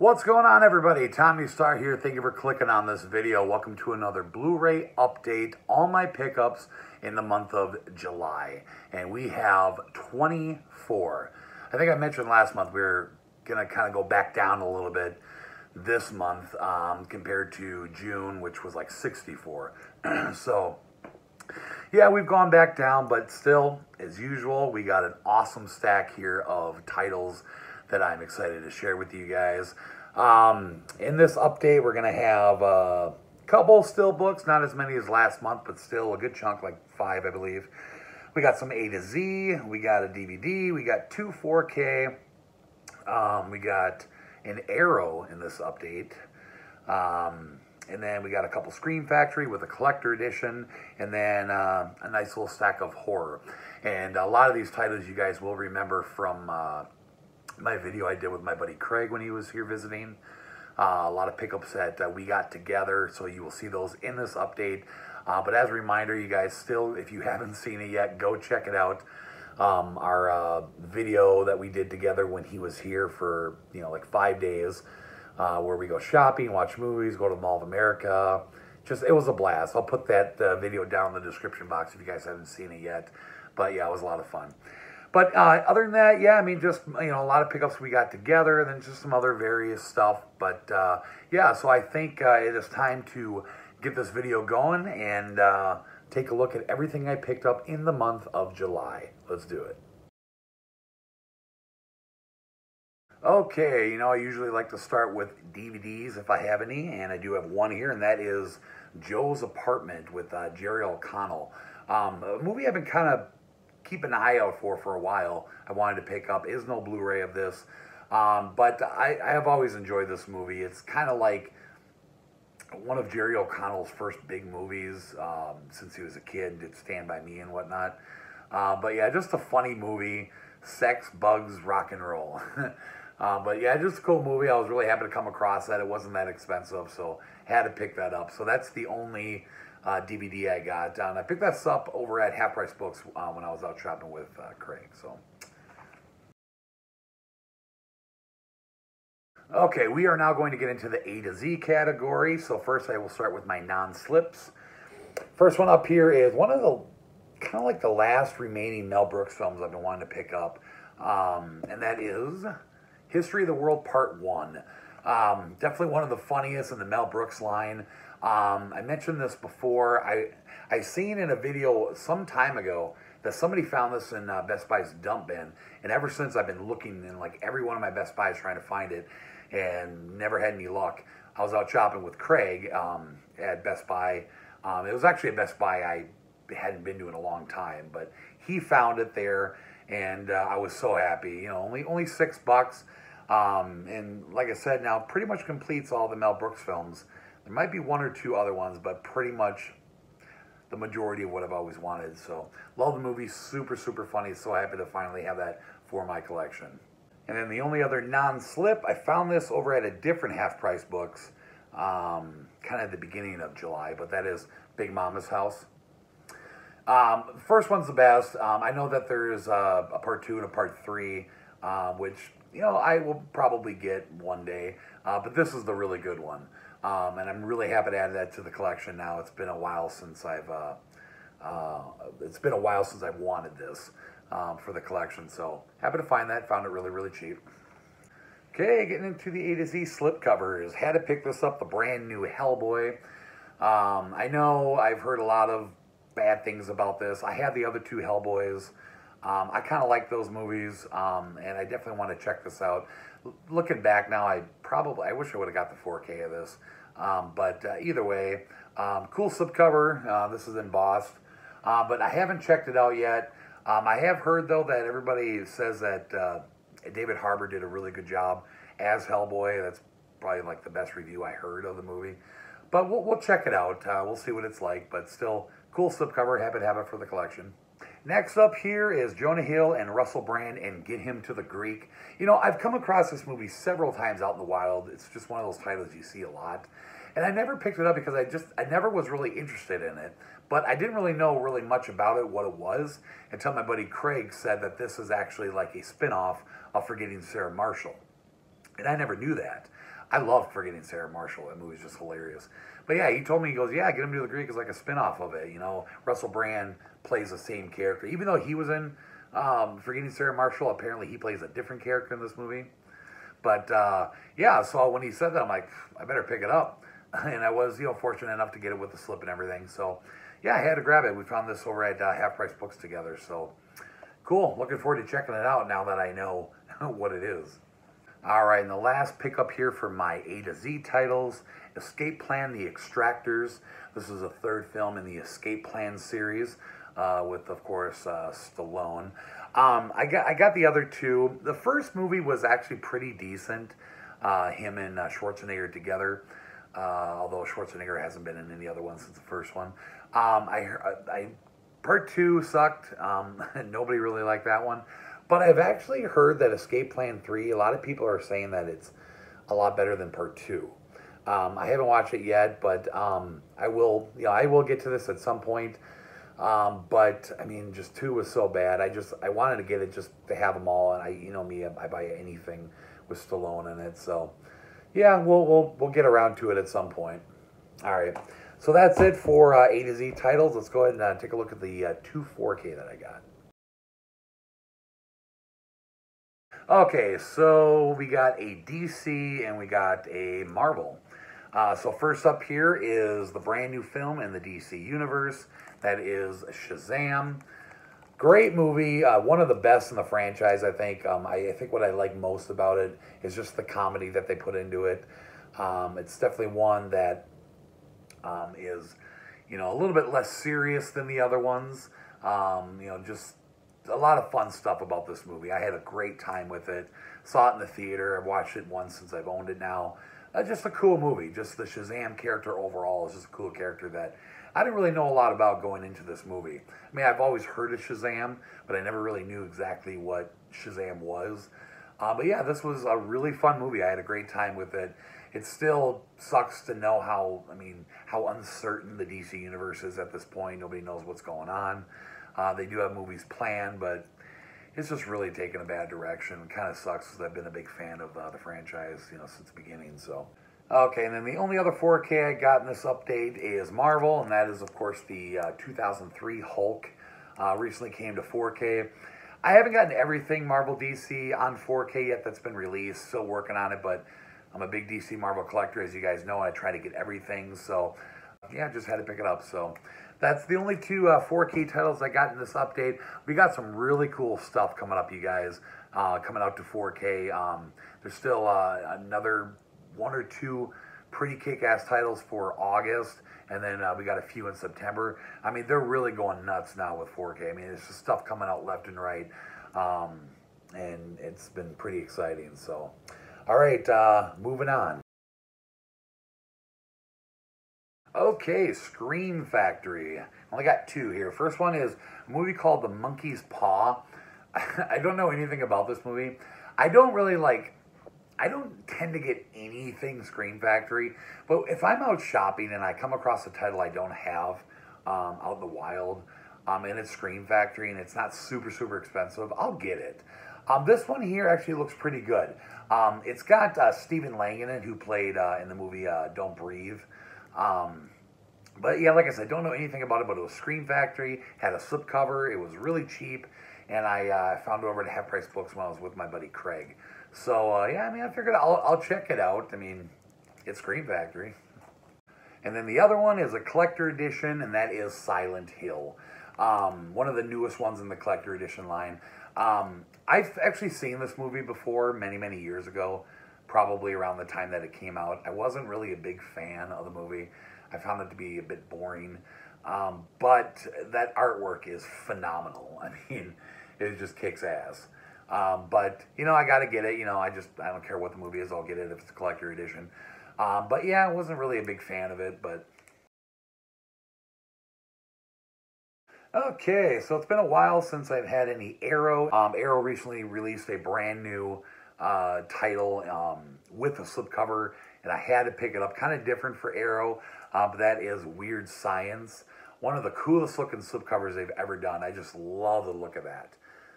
What's going on, everybody? Tommy Star here. Thank you for clicking on this video. Welcome to another Blu-ray update. All my pickups in the month of July. And we have 24. I think I mentioned last month we were going to kind of go back down a little bit this month compared to June, which was like 64. So, yeah, we've gone back down, but still, as usual, we got an awesome stack here of titles that I'm excited to share with you guys. In this update, we're going to have a couple still books, not as many as last month, but still a good chunk, like 5, I believe. We got some A to Z, we got a DVD, we got 2 4K, we got an Arrow in this update, and then we got a couple Scream Factory with a collector edition, and then a nice little stack of horror. And a lot of these titles you guys will remember from my video I did with my buddy Craig when he was here visiting. A lot of pickups that we got together, so you will see those in this update. But as a reminder, you guys still, if you haven't seen it yet, go check it out. Our video that we did together when he was here for, you know, like 5 days, where we go shopping, watch movies, go to the Mall of America. It was a blast. I'll put that video down in the description box if you guys haven't seen it yet. But yeah, it was a lot of fun. But other than that, yeah, I mean, just, you know, a lot of pickups we got together, and then just some other various stuff. But yeah, so I think it is time to get this video going and take a look at everything I picked up in the month of July. Let's do it. Okay, you know, I usually like to start with DVDs if I have any, and I do have one here, and that is Joe's Apartment with Jerry O'Connell. A movie I've been kind of keep an eye out for a while. I wanted to pick up. Is no Blu-ray of this, but I have always enjoyed this movie. It's kind of like one of Jerry O'Connell's first big movies since he was a kid, did Stand By Me and whatnot. But yeah, just a funny movie. Sex, bugs, rock and roll. But yeah, just a cool movie. I was really happy to come across that. It wasn't that expensive, so had to pick that up. So that's the only DVD I got. And I picked this up over at Half Price Books when I was out shopping with Craig. So, okay, we are now going to get into the A to Z category. So first I will start with my non-slips. First one up here is one of the, kind of like the last remaining Mel Brooks films I've been wanting to pick up. And that is History of the World Part 1. Definitely one of the funniest in the Mel Brooks line. I mentioned this before. I seen in a video some time ago that somebody found this in Best Buy's dump bin, and ever since I've been looking in like every one of my Best Buys trying to find it, and never had any luck. I was out shopping with Craig at Best Buy. It was actually a Best Buy I hadn't been to in a long time, but he found it there, and I was so happy. You know, only $6. And like I said, now pretty much completes all the Mel Brooks films. There might be 1 or 2 other ones, but pretty much the majority of what I've always wanted. So, love the movie, super, super funny. So happy to finally have that for my collection. And then the only other non-slip, I found this over at a different Half Price Books, kind of at the beginning of July, but that is Big Mama's House. First one's the best. I know that there's a part 2 and a part 3, which, you know, I will probably get one day, but this is the really good one. And I'm really happy to add that to the collection now. It's been a while since I've wanted this for the collection. So happy to find that. Found it really, really cheap. Okay, getting into the A to Z slipcovers. Had to pick this up, the brand new Hellboy. I know I've heard a lot of bad things about this. I had the other 2 Hellboys. I kind of like those movies, and I definitely want to check this out. Looking back now, I wish I would have got the 4K of this. But either way, cool slipcover. This is embossed. But I haven't checked it out yet. I have heard, though, that everybody says that David Harbour did a really good job as Hellboy. That's probably like the best review I heard of the movie. But we'll check it out. We'll see what it's like. But still, cool slipcover. Happy to have it for the collection. Next up here is Jonah Hill and Russell Brand and Get Him to the Greek. You know, I've come across this movie several times out in the wild. It's just one of those titles you see a lot. And I never picked it up because I never was really interested in it. But I didn't really know really much about it, what it was, until my buddy Craig said that this is actually like a spin-off of Forgetting Sarah Marshall. And I never knew that. I loved Forgetting Sarah Marshall. That movie's just hilarious. But yeah, he told me, he goes, yeah, Get Him to the Greek is like a spinoff of it. You know, Russell Brand plays the same character. Even though he was in Forgetting Sarah Marshall, apparently he plays a different character in this movie. But yeah, so when he said that, I'm like, I better pick it up. And I was, you know, fortunate enough to get it with the slip and everything. So yeah, I had to grab it. We found this over at Half Price Books together. So cool. Looking forward to checking it out now that I know what it is. All right, and the last pickup here for my A to Z titles, Escape Plan, The Extractors. This is a third film in the Escape Plan series with, of course, Stallone. I got the other two. The first movie was actually pretty decent, him and Schwarzenegger together, although Schwarzenegger hasn't been in any other ones since the first one. Part two sucked. Nobody really liked that one. But I've actually heard that Escape Plan 3, a lot of people are saying that it's a lot better than Part 2. I haven't watched it yet, but I will get to this at some point. But I mean, just 2 was so bad. I wanted to get it just to have them all, and you know me, I buy anything with Stallone in it. So yeah, we'll get around to it at some point. All right, so that's it for A to Z titles. Let's go ahead and take a look at the 2 4K that I got. Okay, so we got a DC and we got a Marvel. So first up here is the brand new film in the DC universe. That is Shazam. Great movie, one of the best in the franchise, I think. I think what I like most about it is just the comedy that they put into it. It's definitely one that is, you know, a little bit less serious than the other ones. You know, just a lot of fun stuff about this movie. I had a great time with it. Saw it in the theater. I've watched it once since I've owned it now. Just a cool movie. Just the Shazam character overall is just a cool character that I didn't really know a lot about going into this movie. I mean, I've always heard of Shazam, but I never really knew exactly what Shazam was. But yeah, this was a really fun movie. I had a great time with it. It still sucks to know how uncertain the DC universe is at this point. Nobody knows what's going on. They do have movies planned, but it's just really taken a bad direction. It kind of sucks because I've been a big fan of the franchise, you know, since the beginning. So, okay, and then the only other 4K I got in this update is Marvel, and that is, of course, the 2003 Hulk. Recently came to 4K. I haven't gotten everything Marvel DC on 4K yet that's been released. Still working on it, but I'm a big DC Marvel collector, as you guys know. I try to get everything, so yeah, just had to pick it up. So that's the only 2 4K titles I got in this update. We got some really cool stuff coming up, you guys, coming out to 4K. There's still another 1 or 2 pretty kick-ass titles for August, and then we got a few in September. I mean, they're really going nuts now with 4K. I mean, there's just stuff coming out left and right, and it's been pretty exciting. So, all right, moving on. Okay, Scream Factory. I only got 2 here. First one is a movie called The Monkey's Paw. I don't know anything about this movie. I don't tend to get anything Scream Factory, but if I'm out shopping and I come across a title I don't have out in the wild, and it's Scream Factory and it's not super expensive, I'll get it. This one here actually looks pretty good. It's got Stephen Lang in it, who played in the movie Don't Breathe. But yeah, like I said, I don't know anything about it, but it was Scream Factory, had a slipcover, it was really cheap, and I found it over at Half Price Books when I was with my buddy Craig. So yeah, I mean, I figured I'll check it out. I mean, it's Scream Factory. And then the other one is a collector edition, and that is Silent Hill. One of the newest ones in the collector edition line. I've actually seen this movie before many years ago, probably around the time that it came out. I wasn't really a big fan of the movie. I found it to be a bit boring, but that artwork is phenomenal. I mean, it just kicks ass. But, you know, I got to get it. You know, I don't care what the movie is. I'll get it if it's a collector edition. But yeah, I wasn't really a big fan of it, but okay, so it's been a while since I've had any Arrow. Arrow recently released a brand new title with a slipcover, and I had to pick it up. Kind of different for Arrow, but that is Weird Science. One of the coolest looking slipcovers they've ever done. I just love the look of that.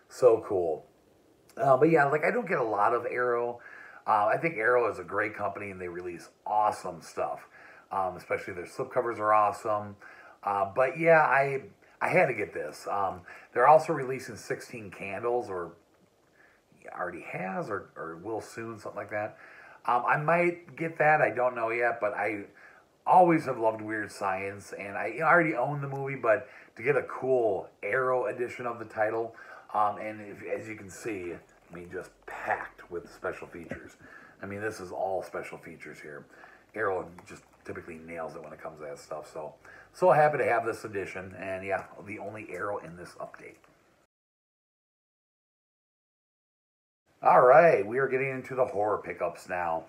So cool. But yeah, like I don't get a lot of Arrow. I think Arrow is a great company and they release awesome stuff. Especially their slipcovers are awesome. But yeah, I had to get this. They're also releasing 16 candles, or already has, or will soon, something like that. I might get that. I don't know yet, but I always have loved Weird Science, and I already own the movie, but to get a cool Arrow edition of the title, and as you can see, I mean, just packed with special features. I mean, this is all special features here. Arrow just typically nails it when it comes to that stuff. So happy to have this edition, and yeah, the only Arrow in this update. All right, we are getting into the horror pickups now.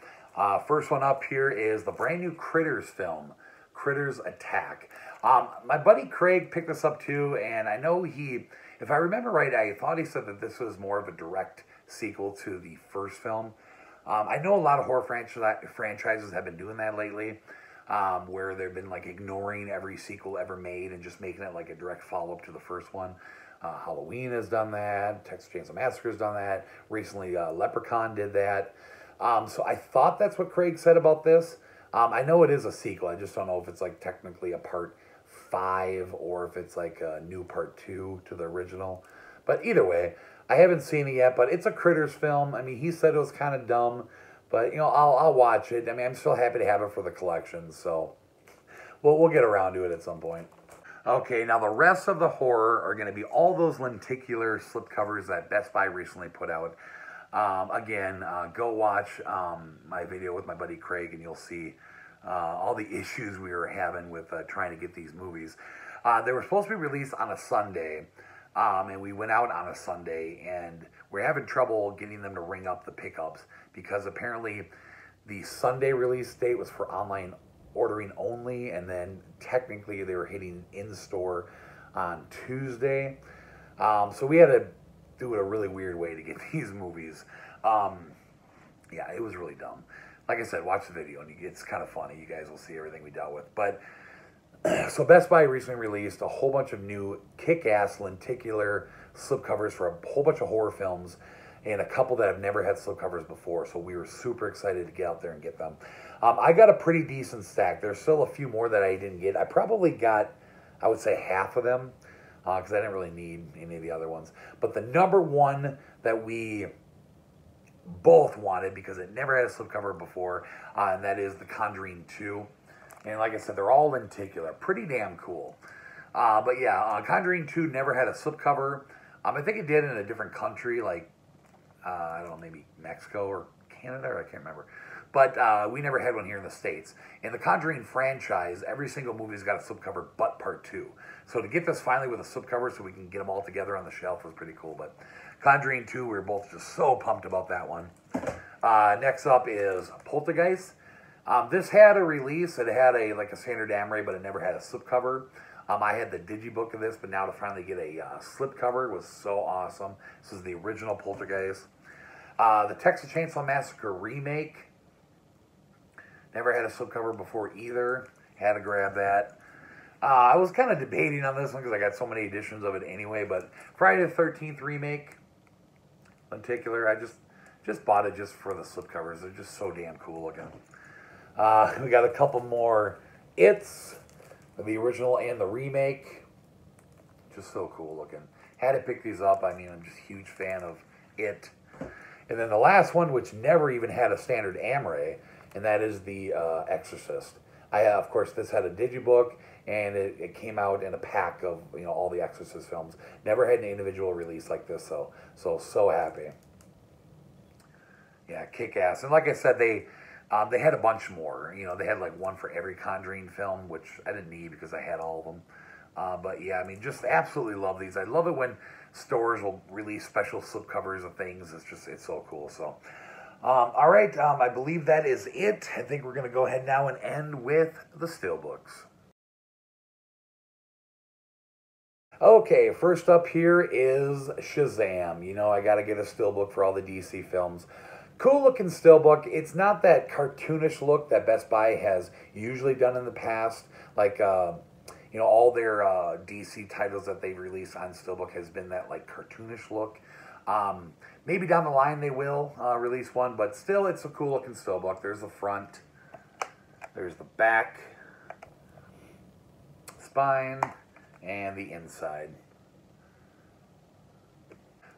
First one up here is the brand new Critters film, Critters Attack. My buddy Craig picked this up too, and I know if I remember right, I thought he said that this was more of a direct sequel to the first film. I know a lot of horror franchises have been doing that lately, where they've been like ignoring every sequel ever made and just making it like a direct follow-up to the first one. Halloween has done that. Texas Chainsaw Massacre has done that. Recently, Leprechaun did that. So I thought that's what Craig said about this. I know it is a sequel. I just don't know if it's like technically a part 5 or if it's like a new part 2 to the original. But either way, I haven't seen it yet, but it's a Critters film. I mean, he said it was kind of dumb, but, you know, I'll watch it. I mean, I'm still happy to have it for the collection, so we'll get around to it at some point. Okay, now the rest of the horror are going to be all those lenticular slipcovers that Best Buy recently put out. Again, go watch my video with my buddy Craig, and you'll see all the issues we were having with trying to get these movies. They were supposed to be released on a Sunday, and we went out on a Sunday, and we're having trouble getting them to ring up the pickups because apparently the Sunday release date was for online ordering only, and then technically they were hitting in-store on Tuesday. So we had to do it a really weird way to get these movies. Yeah, it was really dumb. Like I said, watch the video, and it's kind of funny. You guys will see everything we dealt with. But so Best Buy recently released a whole bunch of new kick-ass lenticular slipcovers for a whole bunch of horror films, and a couple that have never had slipcovers before, so we were super excited to get out there and get them. I got a pretty decent stack. There's still a few more that I didn't get. I probably got, I would say, half of them, because I didn't really need any of the other ones. But the number one that we both wanted, because it never had a slipcover before, and that is The Conjuring 2. And like I said, they're all lenticular. Pretty damn cool. But yeah, Conjuring 2 never had a slipcover. I think it did in a different country, like, I don't know, maybe Mexico or Canada, or I can't remember. But we never had one here in the States. In the Conjuring franchise, every single movie's got a slipcover but part 2. So to get this finally with a slipcover so we can get them all together on the shelf was pretty cool. But Conjuring 2, we were both just so pumped about that one. Next up is Poltergeist. This had a release. It had like a standard Amray, but it never had a slipcover. I had the digibook of this, but now to finally get a slipcover was so awesome. This is the original Poltergeist. The Texas Chainsaw Massacre remake. Never had a slipcover before either. Had to grab that. I was kind of debating on this one because I got so many editions of it anyway, but Friday the 13th remake, lenticular, I just bought it just for the slipcovers. They're just so damn cool looking. We got a couple more It's, the original and the remake. Just so cool looking. Had to pick these up. I mean, I'm just a huge fan of It. And then the last one, which never even had a standard Amray, and that is The Exorcist. Of course, this had a digibook, and it came out in a pack of, you know, all the Exorcist films. Never had an individual release like this, so happy. Yeah, kick-ass. And like I said, they had a bunch more. You know, they had like one for every Conjuring film, which I didn't need because I had all of them. But yeah, I mean, just absolutely love these. I love it when stores will release special slipcovers of things. It's so cool. So, all right, I believe that is it. I think we're going to go ahead now and end with the Steelbooks. Okay, first up here is Shazam. You know, I got to get a Steelbook for all the DC films. Cool looking Steelbook. It's not that cartoonish look that Best Buy has usually done in the past. Like, you know, all their DC titles that they've released on Steelbook has been that like cartoonish look. Maybe down the line they will release one, but still it's a cool looking steelbook. There's the front, there's the back, spine, and the inside.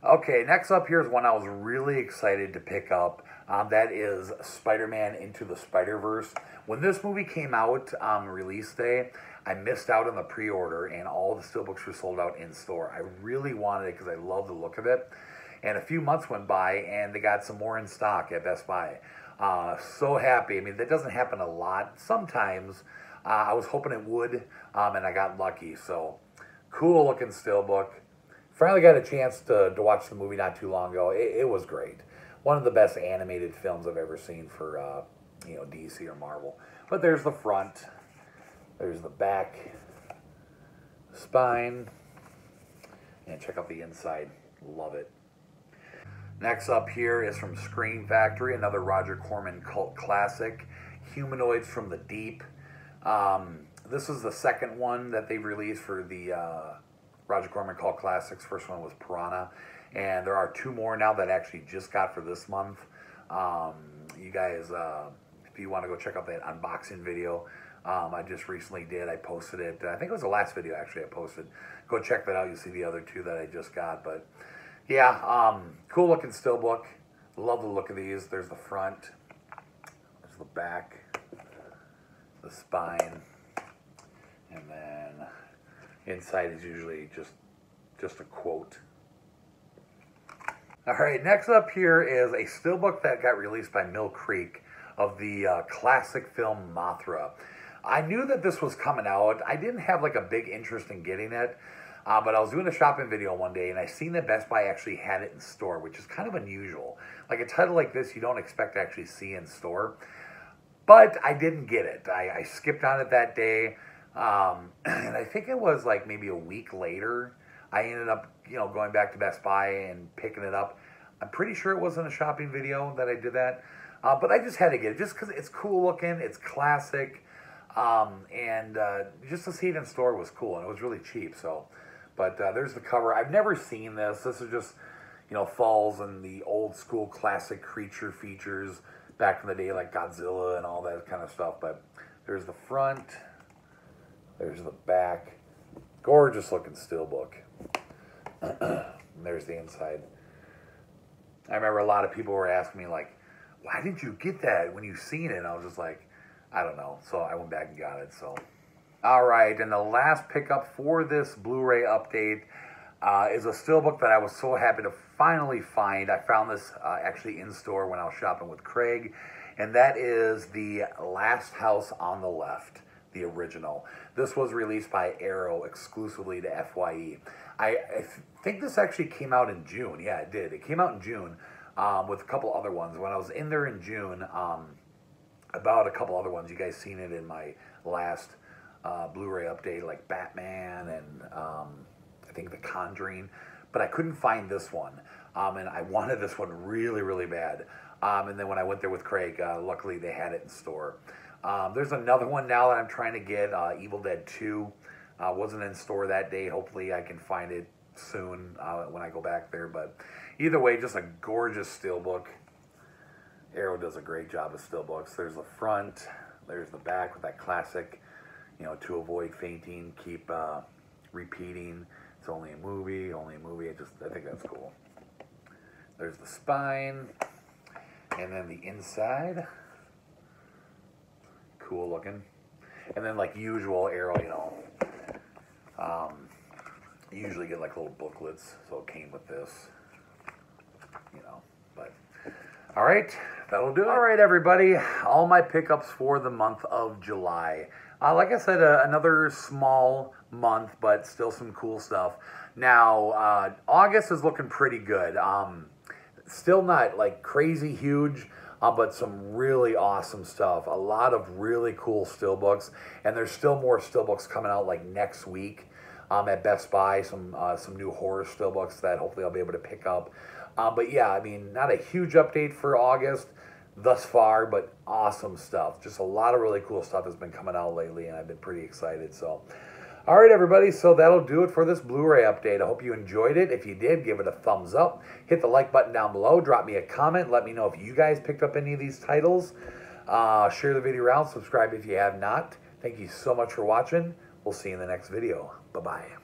Okay, next up here is one I was really excited to pick up. That is Spider-Man Into the Spider-Verse. When this movie came out on release day, I missed out on the pre-order and all the steelbooks were sold out in store. I really wanted it because I love the look of it. And a few months went by and they got some more in stock at Best Buy. So happy. I mean, that doesn't happen a lot. Sometimes I was hoping it would, and I got lucky. So cool looking steelbook. Finally got a chance to watch the movie not too long ago. It was great. One of the best animated films I've ever seen for you know, DC or Marvel. But there's the front. There's the back, spine, and check out the inside. Love it. Next up here is from Scream Factory, another Roger Corman cult classic, Humanoids from the Deep. This is the second one that they've released for the Roger Corman cult classics. First one was Piranha, and there are 2 more now that I actually just got for this month. You guys, if you want to go check out that unboxing video, I just recently did. I posted it. I think it was the last video actually I posted. Go check that out. You'll see the other 2 that I just got, but yeah, cool looking steelbook. Love the look of these. There's the front, there's the back, the spine, and then inside is usually just a quote. All right, next up here is a steelbook that got released by Mill Creek of the classic film Mothra. I knew that this was coming out. I didn't have like a big interest in getting it. But I was doing a shopping video one day and I seen that Best Buy actually had it in store, which is kind of unusual. Like a title like this, you don't expect to actually see in store. But I didn't get it. I skipped on it that day. And I think it was like maybe a week later, I ended up, you know, going back to Best Buy and picking it up. I'm pretty sure it wasn't a shopping video that I did that. But I just had to get it just because it's cool looking, it's classic. And just to see it in store was cool, and it was really cheap. So, but there's the cover. I've never seen this. This is just, you know, falls in the old school classic creature features back in the day, like Godzilla and all that kind of stuff. But there's the front, there's the back. Gorgeous looking steelbook. And there's the inside. I remember a lot of people were asking me like, why didn't you get that when you seen it? And I was just like, I don't know. So I went back and got it. So, all right. And the last pickup for this Blu-ray update is a steelbook that I was so happy to finally find. I found this actually in store when I was shopping with Craig, and that is The Last House on the Left, the original. This was released by Arrow exclusively to FYE. I think this actually came out in June. Yeah, it did. It came out in June with a couple other ones. When I was in there in June, about a couple other ones, you guys seen it in my last Blu-ray update, like Batman and I think The Conjuring, but I couldn't find this one, and I wanted this one really, really bad. And then when I went there with Craig, luckily they had it in store. There's another one now that I'm trying to get, Evil Dead 2. Wasn't in store that day. Hopefully I can find it soon when I go back there. But either way, just a gorgeous steelbook. Arrow does a great job of steelbooks. There's the front, there's the back with that classic, you know, to avoid fainting, keep repeating. It's only a movie, only a movie. I think that's cool. There's the spine, and then the inside. Cool looking. And then like usual, Arrow, you know, you usually get like little booklets, so it came with this, you know, but all right, that'll do it. All right, everybody, all my pickups for the month of July. Like I said, another small month, but still some cool stuff. Now, August is looking pretty good. Still not like crazy huge, but some really awesome stuff. A lot of really cool steelbooks, and there's still more steelbooks coming out like next week at Best Buy. Some new horror steelbooks that hopefully I'll be able to pick up. But yeah, I mean, not a huge update for August thus far, but awesome stuff. Just a lot of really cool stuff has been coming out lately, and I've been pretty excited. So, All right, everybody, so that'll do it for this Blu-ray update. I hope you enjoyed it. If you did, give it a thumbs up. Hit the like button down below. Drop me a comment. Let me know if you guys picked up any of these titles. Share the video around. Subscribe if you have not. Thank you so much for watching. We'll see you in the next video. Bye-bye.